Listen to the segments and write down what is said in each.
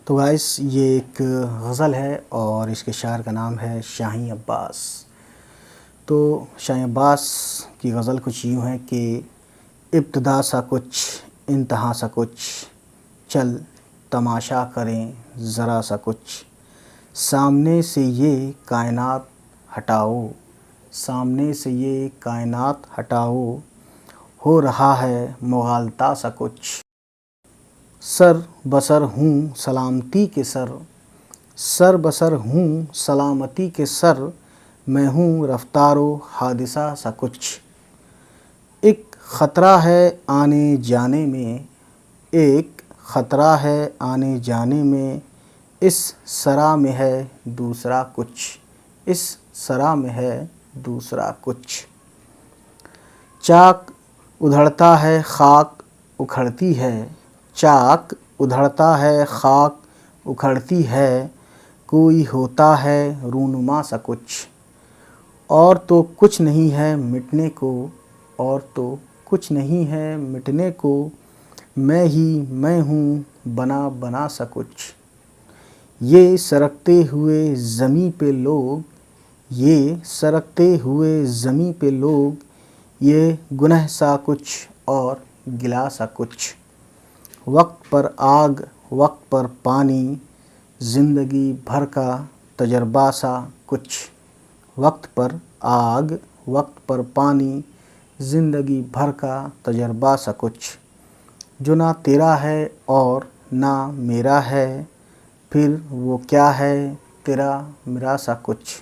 تو گائس یہ ایک غزل ہے اور اس کے شاعر کا نام ہے شاہین عباس۔ تو شاہین عباس کی غزل کچھ یوں ہے کہ ابتدا سا کچھ انتہا سا کچھ، چل تماشا کریں ذرا سا کچھ، سامنے سے یہ کائنات ہٹاؤ، سامنے سے یہ کائنات ہٹاؤ، ہو رہا ہے مغالطہ سا کچھ، سر بسر ہوں سلامتی کے سر، سر بسر ہوں سلامتی کے سر، میں ہوں رفتار و حادثہ سا کچھ، ایک خطرہ ہے آنے جانے میں، ایک خطرہ ہے آنے جانے میں، اس سرا میں ہے دوسرا کچھ، اس سرا میں ہے دوسرا کچھ، چاک ادھڑتا ہے خاک اکھڑتی ہے، چاک ادھڑتا ہے خاک اکھڑتی ہے، کوئی ہوتا ہے رونما سا کچھ، اور تو کچھ نہیں ہے مٹنے کو، اور تو کچھ نہیں ہے مٹنے کو، میں ہی میں ہوں بنا بنا سا کچھ، یہ سرکتے ہوئے زمیں پہ لوگ، یہ سرکتے ہوئے زمیں پہ لوگ، یہ گنہ سا کچھ اور گلا سا کچھ، وقت پر آگ وقت پر پانی، زندگی بھر کا تجربہ سا کچھ، وقت پر آگ وقت پر پانی، زندگی بھر کا تجربہ سا کچھ، جو نہ تیرا ہے اور نہ میرا ہے، پھر وہ کیا ہے تیرا میرا سا کچھ،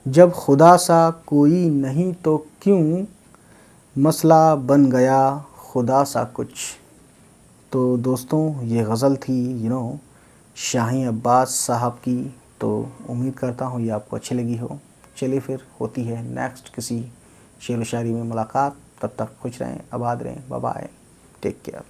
جب خدا سا کوئی نہیں تو کیوں مسئلہ بن گیا خدا سا کچھ۔ تو دوستوں یہ غزل تھی شاہین عباس صاحب کی، تو امید کرتا ہوں یہ آپ کو اچھی لگی ہو۔ چلیے پھر ہوتی ہے نیکسٹ کسی شعر و شاعری میں ملاقات، تب تک خوش رہیں آباد رہیں، بائے بائے، ٹیک کیئر۔